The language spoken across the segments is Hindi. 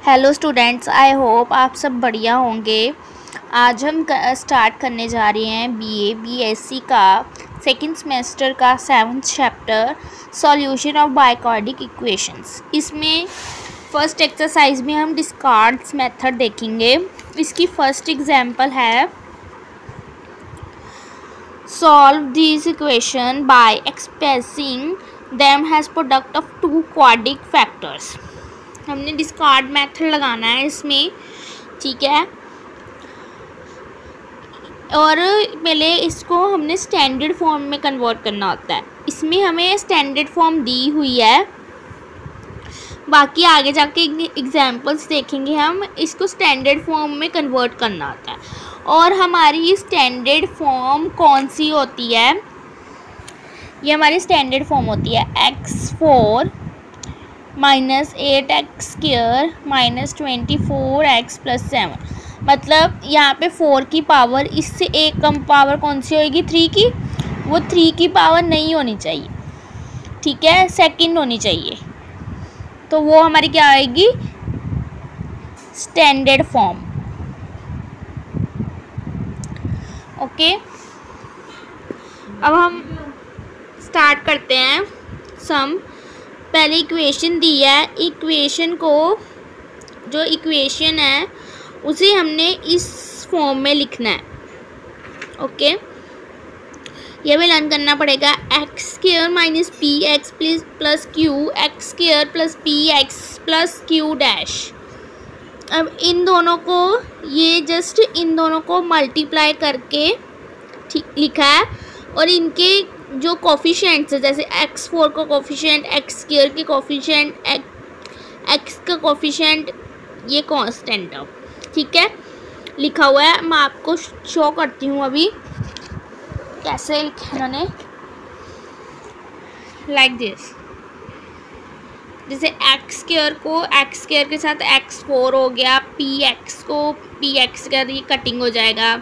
हेलो स्टूडेंट्स, आई होप आप सब बढ़िया होंगे। आज हम स्टार्ट करने जा रहे हैं बीएससी का सेकंड सेमेस्टर का 7th chapter solution of biquadratic equations. इसमें फर्स्ट एक्सरसाइज में हम डिस्कार्ड्स मेथड देखेंगे। इसकी फर्स्ट एग्जांपल है solve this equation by expressing them as product of two quadratic factors. हमने डिस्कार्ड मेथड लगाना है इसमें, ठीक है। और पहले इसको हमने स्टैंडर्ड फॉर्म में कन्वर्ट करना होता है। इसमें हमें स्टैंडर्ड फॉर्म दी हुई है, बाकी आगे जाके एग्जांपल्स देखेंगे हम। इसको स्टैंडर्ड फॉर्म में कन्वर्ट करना होता है। और हमारी स्टैंडर्ड फॉर्म कौन सी होती है? ये हमारी स्टैंडर्ड फॉर्म होती है x4 minus 8x² minus 24x plus 7। मतलब यहाँ पे 4 की पावर, इससे एक कम पावर कौन सी होगी? 3 की। वो 3 की पावर नहीं होनी चाहिए, ठीक है, सेकंड होनी चाहिए। तो वो हमारी क्या आएगी? Standard form. ओके, अब हम स्टार्ट करते हैं सम। पहले इक्वेशन दी है, इक्वेशन को, जो इक्वेशन है उसे हमने इस फॉर्म में लिखना है। ओके, ये भी लर्न करना पड़ेगा। x² minus P x plus Q x² plus P x plus q dash. अब इन दोनों को, ये जस्ट इन दोनों को मल्टीप्लाई करके ठीक लिखा है। और इनके जो कोफिशिएंट्स है, जैसे x4 का कोफिशिएंट, x² के कोफिशिएंट, x का कोफिशिएंट, ये कांस्टेंट है, ठीक है, लिखा हुआ है। मैं आपको शो करती हूँ अभी कैसे लिखा इन्होंने, लाइक दिस। जैसे x² को x² के साथ x4 हो गया, px को px का ये कटिंग हो जाएगा,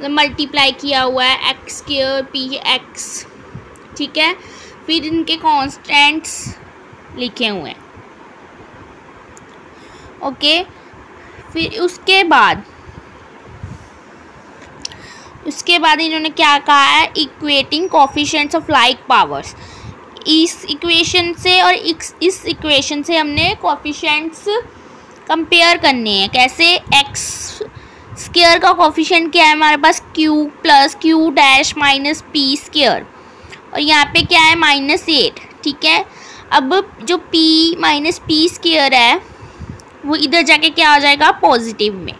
मल्टीप्लाई किया हुआ है x² px, ठीक है। फिर इनके कांस्टेंट्स लिखे हुए हैं। ओके, फिर उसके बाद इन्होंने क्या कहा है? Equating coefficients of like powers. इस इक्वेशन से और इस इक्वेशन से हमने कोफिशिएंट्स कंपेयर करने हैं। कैसे? x² का कोफिशिएंट क्या है हमारे पास? q plus q dash minus p²। और यहाँ पे क्या है? -8, ठीक है। अब जो p माइनस p² है वो इधर जाके क्या आ जाएगा? पॉजिटिव में,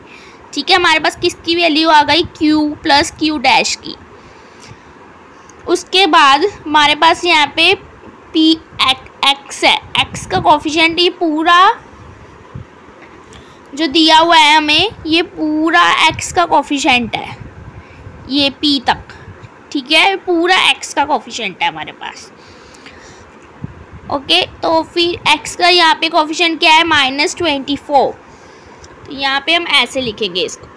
ठीक है। हमारे पास किसकी वैल्यू आ गई? q प्लस क्यू डैश की। उसके बाद हमारे पास यहाँ पे x है, x का कोफिशिएंट, ये पूरा जो दिया हुआ है हमें, ये पूरा x का कोफिशिएंट है, ये p तक, ठीक है, पूरा x का कोफिशिएंट है हमारे पास। ओके, तो फिर x का यहाँ पे कोफिशिएंट क्या है? -24। तो यहाँ पे हम ऐसे लिखेंगे इसको,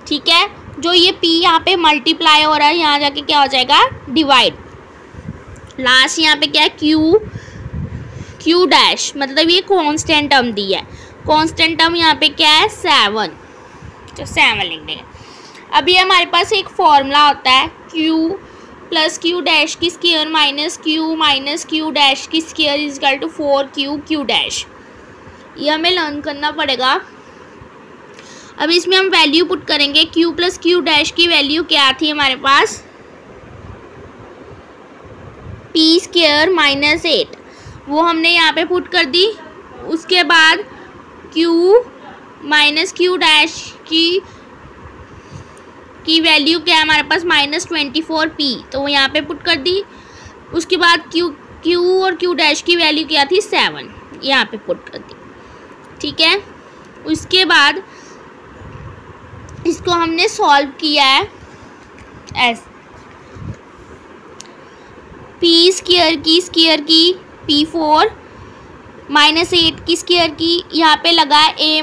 ठीक है। जो ये p यहाँ पे मल्टीप्लाई हो रहा है, यहाँ जाके क्या हो जाएगा? डिवाइड। लास्ट यहाँ पे क्या है? क्यू डैश, मतलब ये कांस्टेंट टर्म दी है। कांस्टेंट टर्म यहाँ पे क्या है? 7, तो 7 लिख देंगे। अभी हमारे पास एक फॉर्मूला होता है q प्लस क्यू डैश की स्क्वायर माइनस क्यू डैश की square is equal to 4q dash. ये हमें लर्न करना पड़ेगा। अब इसमें हम वैल्यू पुट करेंगे। q प्लस क्यू डैश की वैल्यू क्या थी हमारे पास? p² माइनस 8, वो हमने यहाँ पे पुट कर दी। उसके बाद q माइनस क्यू डैश की वैल्यू क्या है हमारे पास? -24p, तो वो यहाँ पे पुट कर दी। उसके बाद q और q डैश की वैल्यू क्या थी? 7, यहाँ पे पुट कर दी, ठीक है। उसके बाद इसको हमने सॉल्व किया है ऐसे, p² की स्क्वायर की p4 -8 की स्क्वायर की, यहाँ पे लगा a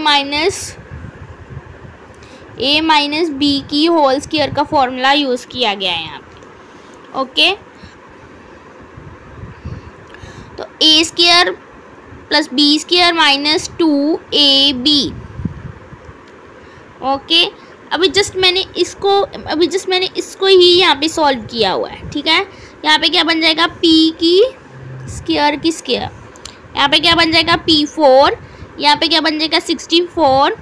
माइनस b की होल स्क्वायर का फॉर्मूला यूज़ किया गया है यहाँ पे। ओके, तो a² plus b square minus 2ab। Okay, अभी जस्ट मैंने इसको ही यहाँ पे सॉल्व किया हुआ है, ठीक है। यहाँ पे क्या बन जाएगा, p की स्क्वायर की स्क्वायर, यहाँ पे क्या बन जाएगा p4, यहाँ पे क्या बन जाएगा 64,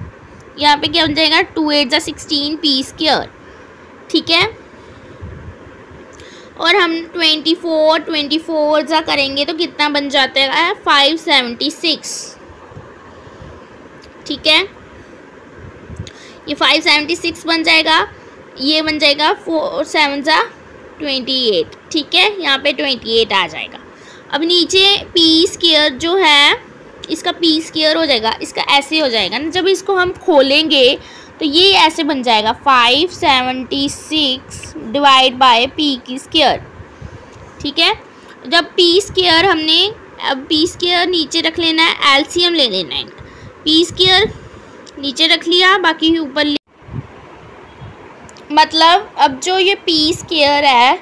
यहाँ पे क्या बन जाएगा 2 8 जा 16 p स्क्वायर, ठीक है। और हम 24 जा करेंगे तो कितना बन जाता है 576, ठीक है। ये 576 बन जाएगा, ये बन जाएगा 4 7 जा 28, ठीक है। यहाँ पे 28 आ जाएगा। अब नीचे पी स्क्वायर जो है, इसका पी स्क्वायर हो जाएगा, इसका ऐसे हो जाएगा ना, जब इसको हम खोलेंगे तो ये ऐसे बन जाएगा 576 डिवाइड बाय पी की स्क्वायर, ठीक है। जब पी स्क्वायर हमने, अब पी स्क्वायर नीचे रख लेना है, एलसीएम ले लेना है। पी स्क्वायर नीचे रख लिया, बाकी ऊपर मतलब अब जो ये पी स्क्वायर है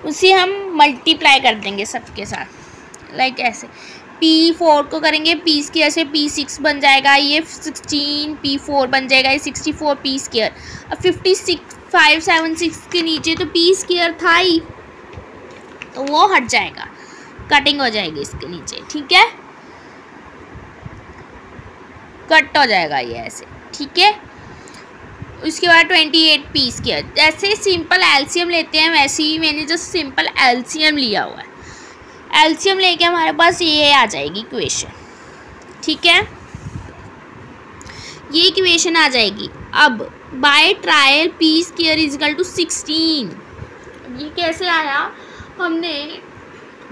उसे हम मल्टीप्लाई कर देंगे सबके साथ, लाइक ऐसे। P4 को करेंगे पी स्क्वायर से, P6 बन जाएगा, ये 16 P4 बन जाएगा, ये 64 पी स्क्वायर। अब 576 के नीचे तो पी स्क्वायर था ही, तो वो हट जाएगा, कटिंग हो जाएगी इसके नीचे, ठीक है, कट हो जाएगा ये ऐसे, ठीक है। उसके बाद 28 पी स्क्वायर। जैसे सिंपल एलसीएम लेते हैं वैसे ही मैंने जो सिंपल एलसीएम लिया हुआ है, एलसीएम लेके हमारे पास ये आ जाएगी इक्वेशन, ठीक है, ये इक्वेशन आ जाएगी। अब by trial p square is equal to 16, ये कैसे आया, हमने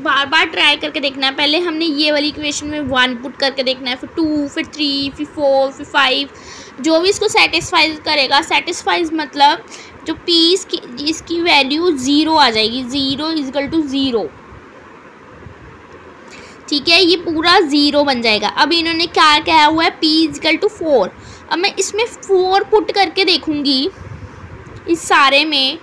बार बार ट्राई करके देखना है। पहले हमने ये वाली इक्वेशन में 1 पुट करके देखना है, फिर 2, फिर 3, फिर 4, फिर 5, जो भी इसको सेटिस्फाई करेगा। सेटिस्फाइज मतलब जो पी इसकी वैल्यू 0 आ जाएगी, 0 इज इक्वल टू 0, ठीक है, ये पूरा 0 बन जाएगा। अब इन्होंने क्या कहा हुआ है, p इज इक्वल टू 4। अब मैं इसमें 4 पुट करके देखूंगी इस सारे में,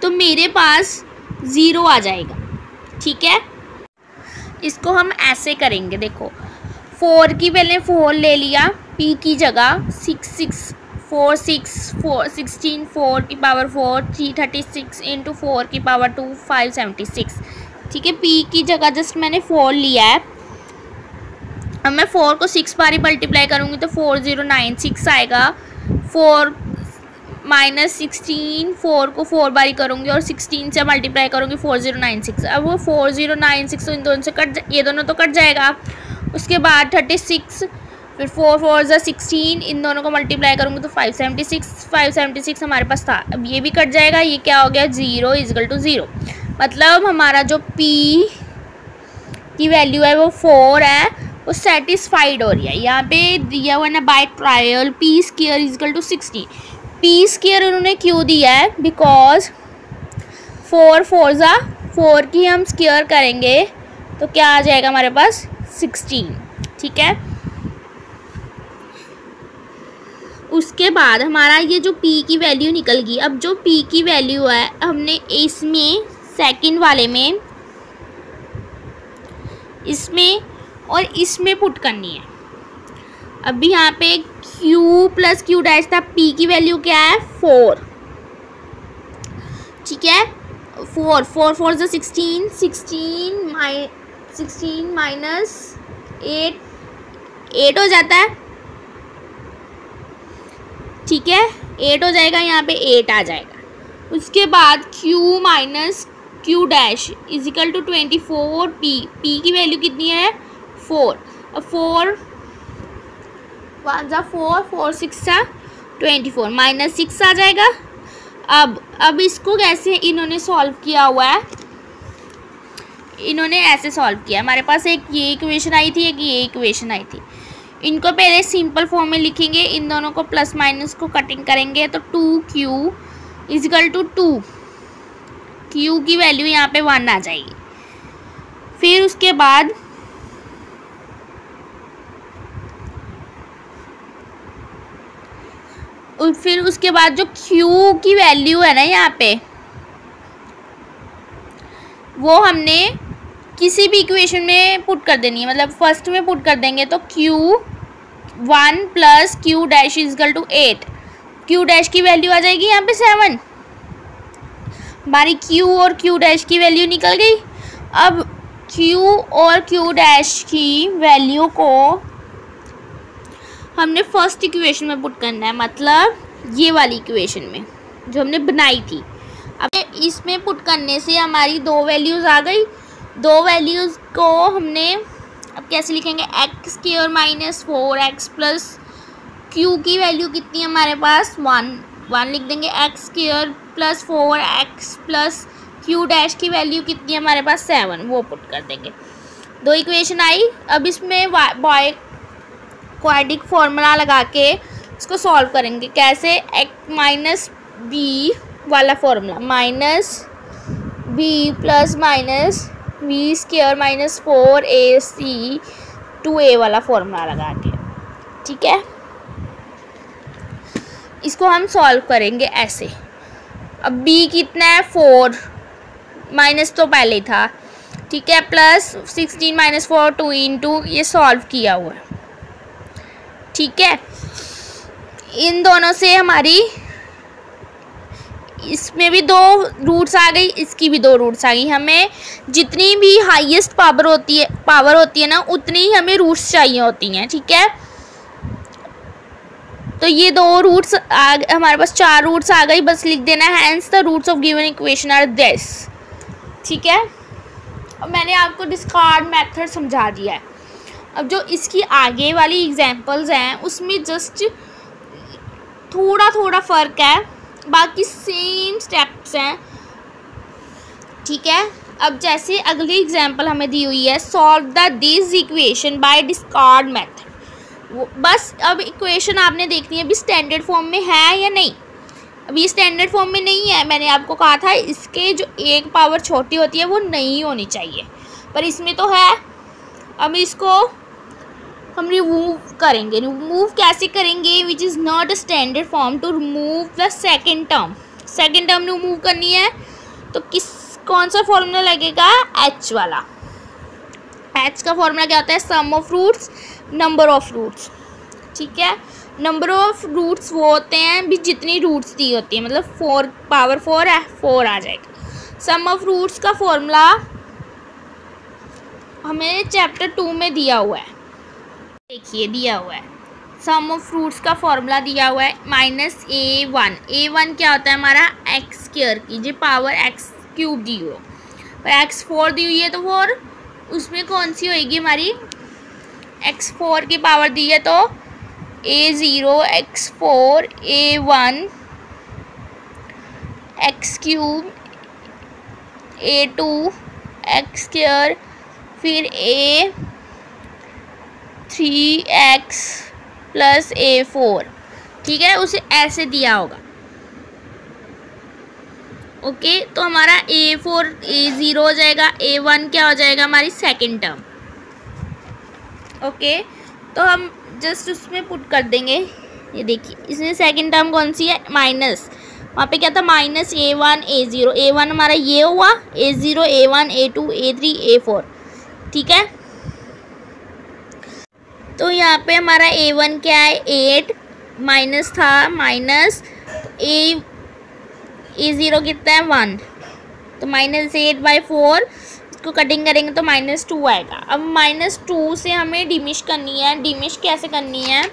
तो मेरे पास 0 आ जाएगा, ठीक है। इसको हम ऐसे करेंगे, देखो 4 की पहले 4 ले लिया, p की जगह 16 4 की पावर 4 336 इंटू 4 की पावर 2 576, ठीक है। p की जगह जस्ट मैंने 4 लिया है। अब मैं 4 को 6 बार ही मल्टीप्लाई करूँगी तो 4096 आएगा। 4 माइनस 16, 4 को 4 बार ही करूँगी और 16 से मल्टीप्लाई करूँगी 4096। अब वो 4096 इन दोनों से ये दोनों तो कट जाएगा। उसके बाद 36, फिर 4 4 जा 16, इन दोनों को मल्टीप्लाई करूँगी तो 576 हमारे पास था। अब ये भी कट जाएगा, ये क्या हो गया 0 इज इक्वल टू 0। मतलब हमारा जो p की वैल्यू है वो 4 है, वो सेटिस्फाइड हो रही है। यहाँ पे दिया हुआ ना by trial p square is equal to 60। p square उन्होंने क्यों दिया है, बिकॉज 4 4 जा 4 की हम स्क्वायर करेंगे तो क्या आ जाएगा हमारे पास 16, ठीक है। उसके बाद हमारा ये जो p की वैल्यू निकल गई। अब जो p की वैल्यू है हमने इसमें सेकंड वाले में, इसमें और इसमें पुट करनी है। अभी यहाँ पे q प्लस क्यू डैश था, p की वैल्यू क्या है 4, ठीक है। 4 4 4 जो 16 माइनस 8 हो जाता है, ठीक है, 8 हो जाएगा, यहाँ पे 8 आ जाएगा। उसके बाद q minus q dash is equal to 24 p की वैल्यू कितनी है 4। अब 4 1 जा 4 4 6 जा 24 माइनस 6 आ जाएगा। अब इसको कैसे इन्होंने सॉल्व किया हुआ है, इन्होंने ऐसे सॉल्व किया। हमारे पास एक ये इक्वेशन आई थी, एक ये इक्वेशन आई थी। इनको पहले सिंपल फॉर्म में लिखेंगे, इन दोनों को प्लस माइनस को कटिंग करेंगे तो 2q is equal to 2, q की वैल्यू यहाँ पे 1 आ जाएगी। फिर उसके बाद जो q की वैल्यू है ना यहाँ पे, वो हमने किसी भी इक्वेशन में पुट कर देनी है, मतलब फर्स्ट में पुट कर देंगे तो Q1 plus Q dash is equal to 8। Q dash की वैल्यू आ जाएगी यहाँ पे 7। हमारी Q और Q डैश की वैल्यू निकल गई। अब Q और Q डैश की वैल्यू को हमने फर्स्ट इक्वेशन में पुट करना है, मतलब ये वाली इक्वेशन में जो हमने बनाई थी। अब इसमें पुट करने से हमारी दो वैल्यूज़ आ गई। दो वैल्यूज़ को हमने अब कैसे लिखेंगे, x square minus 4x plus Q की वैल्यू कितनी है हमारे पास 1 लिख देंगे। X square plus 4x plus Q dash की वैल्यू कितनी है हमारे पास 7, वो पुट कर देंगे। दो इक्वेशन आई। अब इसमें क्वाड्रेटिक फॉर्मूला लगा के इसको सॉल्व करेंगे। कैसे, एक्स माइनस बी वाला formula, minus b plus minus b square minus 4ac 2a वाला फॉर्मूला लगा के, ठीक है। इसको हम सॉल्व करेंगे ऐसे। अब b कितना है 4, माइनस तो पहले ही था, ठीक है, प्लस 16 माइनस 4 2 इंटू ये सॉल्व किया हुआ है, ठीक है। इन दोनों से हमारी इसमें भी दो रूट्स आ गई, इसकी भी दो रूट्स आ गई। हमें जितनी भी हाईएस्ट पावर होती है ना, उतनी ही हमें रूट्स चाहिए होती हैं, ठीक है। तो ये दो रूट्स हमारे पास 4 रूट्स आ गई, बस लिख देना है hence the roots of given equation are this, ठीक है। अब मैंने आपको डिस्कार्ड मेथड समझा दिया है। अब जो इसकी आगे वाली एग्जांपल्स हैं उसमें जस्ट थोड़ा फ़र्क है, बाकी सेम स्टेप्स हैं, ठीक है। अब जैसे अगली एग्जांपल हमें दी हुई है, solve the this equation bye discard method. बस अब इक्वेशन आपने देखनी है अभी स्टैंडर्ड फॉर्म में है या नहीं। अभी स्टैंडर्ड फॉर्म में नहीं है, मैंने आपको कहा था इसके जो एक पावर छोटी होती है वो नहीं होनी चाहिए, पर इसमें तो है। अब इसको हम रिमूव करेंगे। रिमूव कैसे करेंगे, which is not a standard form, to remove the second term remove करनी है तो कौन सा फॉर्मूला लगेगा, h वाला। h का फॉर्मूला क्या होता है, sum of roots number of roots, ठीक है। नंबर ऑफ रूट्स वो होते हैं भी जितनी रूट्स दी होती है, मतलब 4 पावर 4 है, 4 आ जाएगा। सम ऑफ रूट्स का फॉर्मूला हमें चैप्टर 2 में दिया हुआ है, देखिए दिया हुआ है। सम ऑफ फ्रूट्स का फॉर्मूला दिया हुआ है -a1 क्या होता है हमारा एक्स स्क्वायर की जो पावर एक्स क्यूब दी हो, पर x4 दी हुई है तो 4 उसमें कौन सी होएगी हमारी, x4 की पावर दी है तो a0 x4 a1 x cube a2 x square फिर a3x प्लस a4, ठीक है, उसे ऐसे दिया होगा। ओके, तो हमारा a4 a0 हो जाएगा, a1 क्या हो जाएगा हमारी सेकंड टर्म। ओके, तो हम जस्ट उसमें पुट कर देंगे। ये देखिए इसमें सेकंड टर्म कौन सी है, माइनस, वहाँ पे क्या था माइनस a1 a0, a1 हमारा ये हुआ, a0 a1 a2 a3 a4, ठीक है। तो यहाँ पे हमारा a1 क्या है 8 माइनस था माइनस a0 कितना है 1, तो -8/4 इसको कटिंग करेंगे तो -2 आएगा। अब -2 से हमें डिमिश करनी है। डिमिश कैसे करनी है,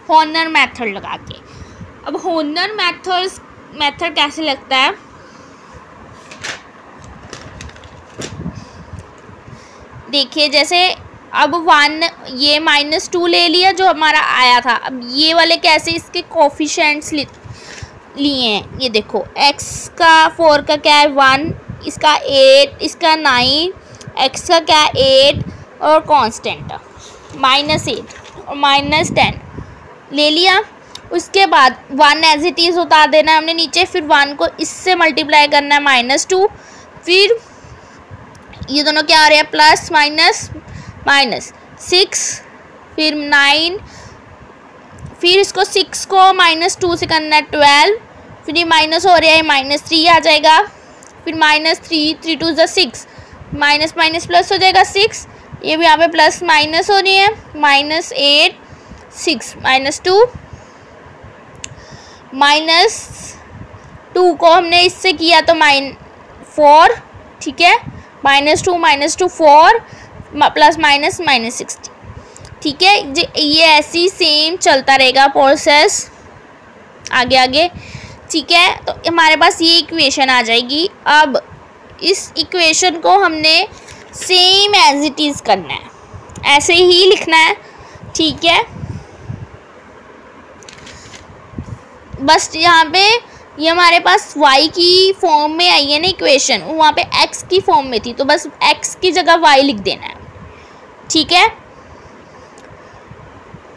हॉर्नर मेथड लगा के। अब हॉर्नर मेथड कैसे लगता है, देखिए जैसे अब 1 ये -2 ले लिया जो हमारा आया था। अब ये वाले कैसे इसके कोफिशिएंट्स लिए हैं, ये देखो x का 4 का क्या है 1, इसका 8, इसका 9, x का क्या है 8 और कांस्टेंट -8 और -10 ले लिया। उसके बाद 1 एज इट इज़ उतार देना है हमने नीचे, फिर 1 को इससे मल्टीप्लाई करना है -2, फिर ये दोनों क्या आ रहे हैं प्लस माइनस माइनस 6, फिर 9, फिर इसको 6 को -2 से करना है 12, फिर ये माइनस हो रहा है -3 आ जाएगा, फिर -3 3 2 6 माइनस माइनस प्लस हो जाएगा 6, ये भी यहाँ पे प्लस माइनस हो रही है, -8 6 -2 -2 को हमने इससे किया तो -4, ठीक है, -2 4 प्लस माइनस -60, ठीक है। ये ऐसी सेम चलता रहेगा प्रोसेस आगे आगे, ठीक है। तो हमारे पास ये इक्वेशन आ जाएगी। अब इस इक्वेशन को हमने सेम एज इट इज़ करना है, ऐसे ही लिखना है, ठीक है। बस यहाँ पे ये हमारे पास y की फॉर्म में आई है ना इक्वेशन, वहाँ पे x की फॉर्म में थी, तो बस x की जगह y लिख देना है, ठीक है।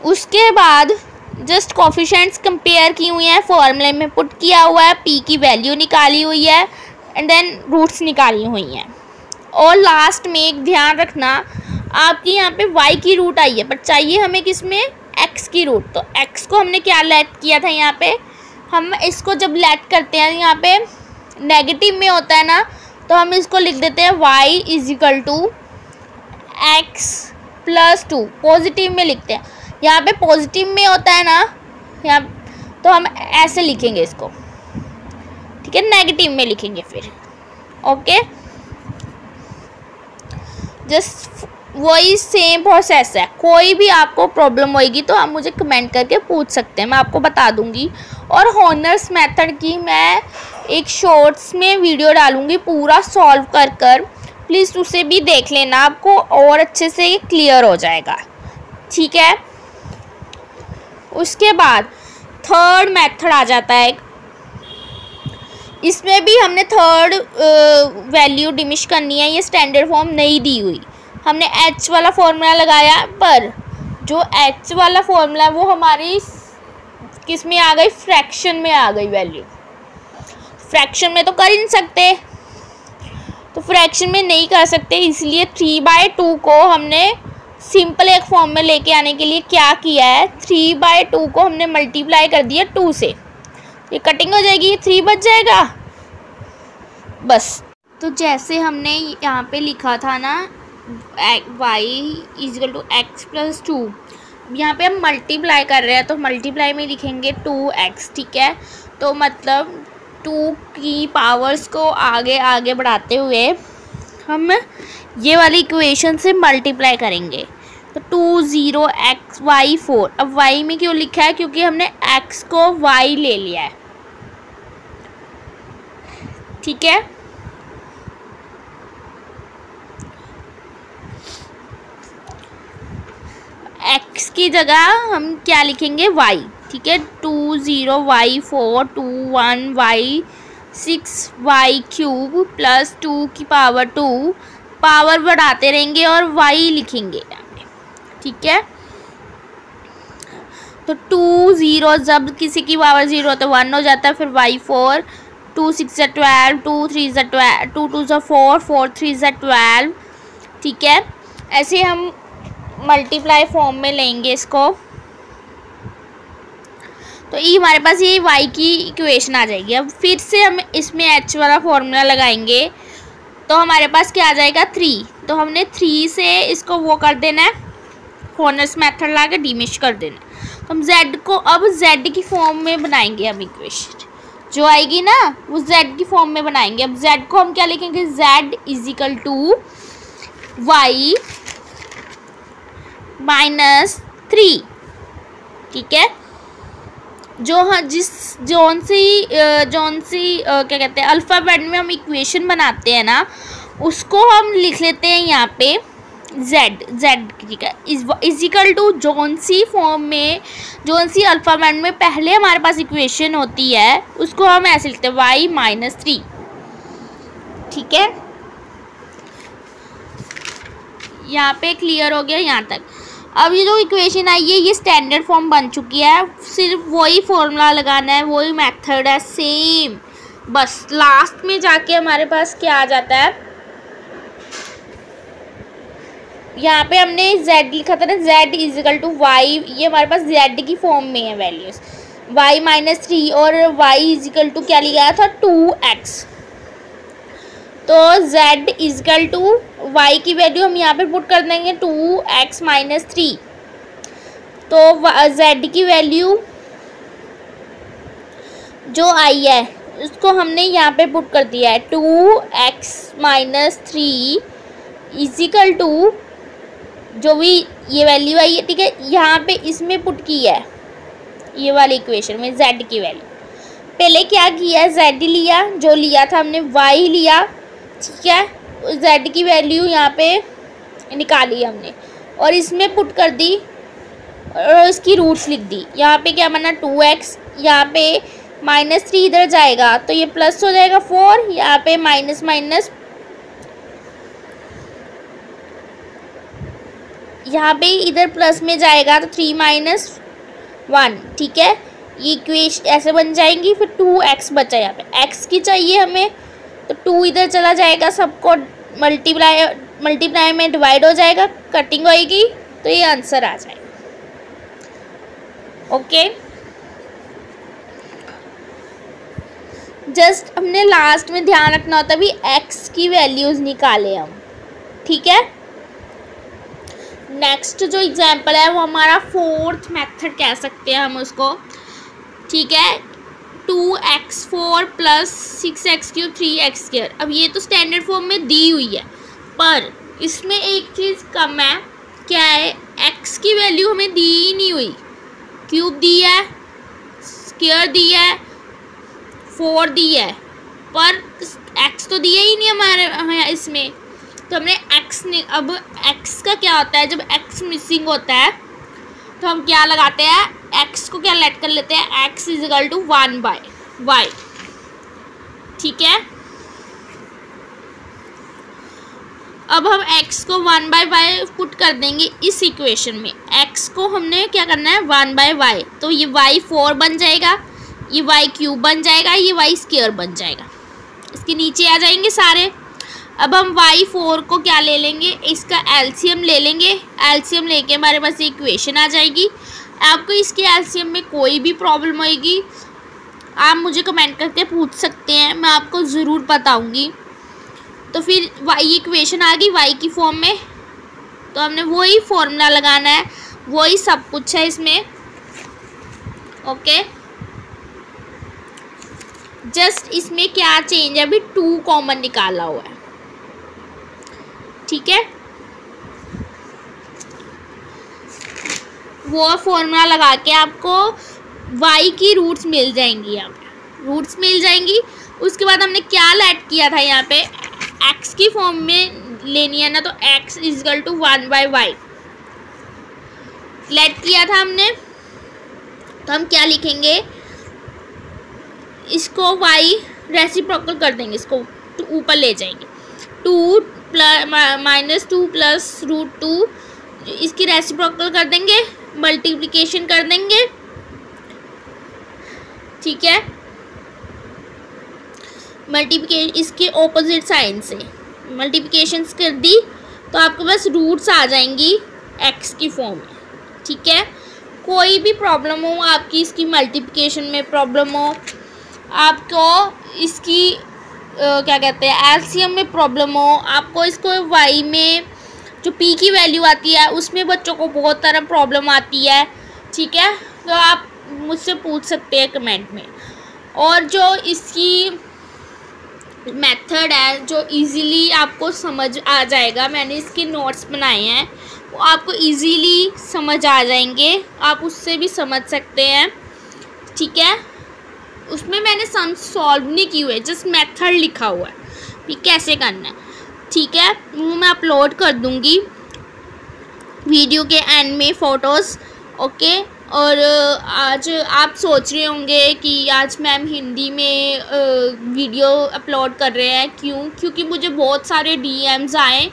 उसके बाद जस्ट कोफिशिएंट्स कंपेयर की हुई हैं, फॉर्मूले में पुट किया हुआ है, p की वैल्यू निकाली हुई है एंड देन रूट्स निकाली हुई हैं। और लास्ट में एक ध्यान रखना, आपकी यहाँ पे y की रूट आई है, बट चाहिए हमें किस में, x की रूट। तो x को हमने क्या लेट किया था, यहाँ पे हम इसको जब लेट करते हैं यहाँ पे नेगेटिव में होता है ना, तो हम इसको लिख देते हैं y = x + 2, पॉजिटिव में लिखते हैं। यहाँ पे पॉजिटिव में होता है ना यहाँ, तो हम ऐसे लिखेंगे इसको, ठीक है, नेगेटिव में लिखेंगे फिर, ओके। जस्ट वही सेम प्रोसेस है। कोई भी आपको प्रॉब्लम होएगी तो आप मुझे कमेंट करके पूछ सकते हैं, मैं आपको बता दूंगी। और हॉनर्स मेथड की मैं एक शॉर्ट्स में वीडियो डालूंगी पूरा सॉल्व कर प्लीज़ उसे भी देख लेना, आपको और अच्छे से क्लियर हो जाएगा, ठीक है। उसके बाद थर्ड मेथड आ जाता है, इसमें भी हमने थर्ड वैल्यू डिमिश करनी है। ये स्टैंडर्ड फॉर्म नहीं दी हुई, हमने h वाला फॉर्मूला लगाया, पर जो h वाला फॉर्मूला है वो हमारी किस में आ गई, फ्रैक्शन में आ गई वैल्यू। फ्रैक्शन में तो कर ही नहीं सकते, तो फ्रैक्शन में नहीं कर सकते, इसलिए 3/2 को हमने सिंपल एक फॉर्म में लेके आने के लिए क्या किया है, 3/2 को हमने मल्टीप्लाई कर दिया 2 से, ये कटिंग हो जाएगी, ये 3 बच जाएगा बस। तो जैसे हमने यहाँ पे लिखा था ना y = x + 2, यहाँ पे हम मल्टीप्लाई कर रहे हैं तो मल्टीप्लाई में लिखेंगे 2x, ठीक है। तो मतलब 2 की पावर्स को आगे आगे बढ़ाते हुए हम ये वाली इक्वेशन से मल्टीप्लाई करेंगे, तो 20xy4। अब y में क्यों लिखा है, क्योंकि हमने x को y ले लिया है, ठीक है। x की जगह हम क्या लिखेंगे, y, ठीक है। 20y4 21y6y³ + 2 की पावर 2, पावर बढ़ाते रहेंगे और y लिखेंगे यहाँ पे, ठीक है। तो 2 0 जब किसी की पावर 0 तो 1 हो जाता है, फिर y4, 2 6 = 12, 2 3 = 12, 2 2 = 4, 4 3 = 12, ठीक है। ऐसे हम मल्टीप्लाई फॉर्म में लेंगे इसको, तो ये हमारे पास ये y की इक्वेशन आ जाएगी। अब फिर से हम इसमें h वाला फॉर्मूला लगाएंगे तो हमारे पास क्या आ जाएगा, 3। तो हमने 3 से इसको वो कर देना है, हॉनर्स मेथड ला के डिमिश कर देना है। तो हम z को अब z की फॉर्म में बनाएंगे, हम इक्वेशन जो आएगी ना वो z की फॉर्म में बनाएंगे। अब z को हम क्या लिखेंगे, z = y -3, ठीक है। जो हाँ जौन सी क्या कहते हैं अल्फ़ाबेट में हम इक्वेशन बनाते हैं ना, उसको हम लिख लेते हैं यहाँ पे z, ठीक है, = जौन सी फॉर्म में, जौन सी अल्फ़ाबेट में पहले हमारे पास इक्वेशन होती है उसको हम ऐसे लिखते हैं y -3, ठीक है। यहाँ पे क्लियर हो गया यहाँ तक। अब ये जो इक्वेशन आई है ये स्टैंडर्ड फॉर्म बन चुकी है, सिर्फ वही फॉर्मूला लगाना है, वही मेथड है सेम। बस लास्ट में जाके हमारे पास क्या आ जाता है, यहाँ पे हमने z लिखा था ना, z = y, ये हमारे पास z की फॉर्म में है वैल्यूज, y -3 और y = क्या लिया था, 2x। तो तो z इजकल टू y की वैल्यू हम यहाँ पे पुट कर देंगे 2x माइनस 3। तो z की वैल्यू जो आई है उसको हमने यहाँ पे पुट कर दिया है 2x माइनस 3 इजिकल टू जो भी ये वैल्यू आई है, ठीक है, यहाँ पे इसमें पुट की है ये वाली इक्वेशन में z की वैल्यू। पहले क्या किया, z लिया, जो लिया था हमने y लिया, ठीक है, z की वैल्यू यहाँ पे निकाली हमने और इसमें पुट कर दी और उसकी रूट्स लिख दी। यहाँ पे क्या बना 2x, यहाँ पे माइनस 3 इधर जाएगा तो ये प्लस हो जाएगा 4, यहाँ पे माइनस माइनस, यहाँ पे इधर प्लस में जाएगा तो 3 माइनस 1, ठीक है, ये इक्वेशन ऐसे बन जाएंगी। फिर 2x बचा, यहाँ पे x की चाहिए हमें तो 2 इधर चला जाएगा, सबको मल्टीप्लाई में डिवाइड हो जाएगा, कटिंग होएगी तो ये आंसर आ जाएगा। ओके, जस्ट हमने लास्ट में ध्यान रखना होता है भी x की वैल्यूज निकाले हम, ठीक है। नेक्स्ट जो एग्जांपल है वो हमारा फोर्थ मेथड कह सकते हैं हम उसको, ठीक है, 2x4 प्लस 6x3 3x²। अब ये तो स्टैंडर्ड फॉर्म में दी हुई है, पर इसमें एक चीज़ कम है, क्या है, x की वैल्यू हमें दी ही नहीं हुई, क्यूब दी है, स्क्वायर दी है, 4 दी है, पर x तो दिया ही नहीं हमारे इसमें, तो हमने x ने, अब x का क्या होता है, जब x मिसिंग होता है तो हम क्या लगाते हैं, x को क्या लेट कर लेते हैं, x इजिकल टू 1/y, ठीक है। अब हम x को 1/y पुट कर देंगे इस इक्वेशन में, x को हमने क्या करना है 1/y, तो ये y 4 बन जाएगा, ये y क्यूब बन जाएगा, ये y स्क्वायर बन जाएगा, इसके नीचे आ जाएंगे सारे। अब हम y4 को क्या ले लेंगे, इसका एलसीएम ले लेंगे, एलसीएम लेके हमारे पास इक्वेशन आ जाएगी। आपको इसके एलसीएम में कोई भी प्रॉब्लम होएगी आप मुझे कमेंट करके पूछ सकते हैं, मैं आपको ज़रूर बताऊंगी। तो फिर y इक्वेशन आ गई y की फॉर्म में, तो हमने वही फॉर्मूला लगाना है, वही सब कुछ है इसमें। ओके, जस्ट इसमें क्या चेंज है, अभी 2 कॉमन निकाला हुआ है, ठीक है। वो फॉर्मूला लगा के आपको y की रूट्स मिल जाएंगी, यहाँ पे रूट्स मिल जाएंगी। उसके बाद हमने क्या लेट किया था, यहाँ पे x की फॉर्म में लेनी है ना, तो x is equal to 1/y late किया था हमने, तो हम क्या लिखेंगे, इसको y रेसिप्रोकल कर देंगे, इसको ऊपर ले जाएंगे, 2 माइनस 2 प्लस √2, इसकी रेसिप्रोकल कर देंगे, मल्टीप्लिकेशन कर देंगे, ठीक है, मल्टीप्लिकेशन इसके ऑपोजिट साइन से मल्टीप्लिकेशन कर दी तो आपके पास रूट्स आ जाएंगी x की फॉर्म में, ठीक है। कोई भी प्रॉब्लम हो आपकी, इसकी मल्टीप्लिकेशन में प्रॉब्लम हो, आपको इसकी क्या कहते हैं एलसीएम में प्रॉब्लम हो, आपको इसको y में जो p की वैल्यू आती है उसमें बच्चों को बहुत तरह प्रॉब्लम आती है, ठीक है, तो आप मुझसे पूछ सकते हैं कमेंट में। और जो इसकी मेथड है जो इजीली आपको समझ आ जाएगा, मैंने इसके नोट्स बनाए हैं, वो आपको इजीली समझ आ जाएंगे, आप उससे भी समझ सकते हैं, ठीक है। उसमें मैंने सम सॉल्व नहीं की हुए, जस्ट मेथड लिखा हुआ है कि कैसे करना है, ठीक है। वो मैं अपलोड कर दूंगी वीडियो के एंड में फ़ोटोज़, ओके। और आज आप सोच रहे होंगे कि आज मैम हिंदी में वीडियो अपलोड कर रहे हैं, क्योंकि मुझे बहुत सारे डीएम्स आए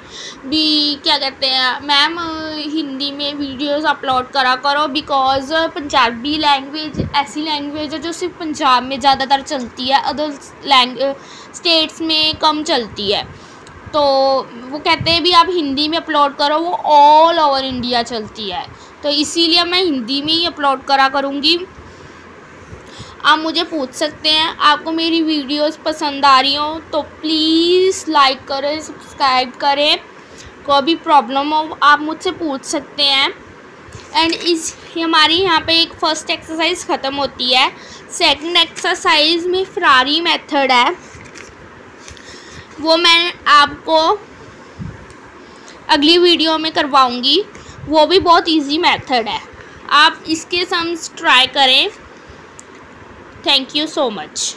भी, क्या कहते हैं मैम हिंदी में वीडियोस अपलोड करा करो, बिकॉज़ पंजाबी लैंग्वेज ऐसी लैंग्वेज है जो सिर्फ पंजाब में ज़्यादातर चलती है, अदर स्टेट्स में कम चलती है। तो वो कहते हैं भी आप हिंदी में अपलोड करो, वो ऑल ओवर इंडिया चलती है, तो इसीलिए मैं हिंदी में ही अपलोड करा करूँगी। आप मुझे पूछ सकते हैं। आपको मेरी वीडियोस पसंद आ रही हो तो प्लीज़ लाइक करें, सब्सक्राइब करें। कोई भी प्रॉब्लम हो आप मुझसे पूछ सकते हैं। एंड हमारी यहाँ पे एक फ़र्स्ट एक्सरसाइज ख़त्म होती है। सेकंड एक्सरसाइज में फरारी मेथड है, वो मैं आपको अगली वीडियो में करवाऊँगी। वो भी बहुत इजी मेथड है, आप इसके सम्स ट्राई करें। Thank you so much.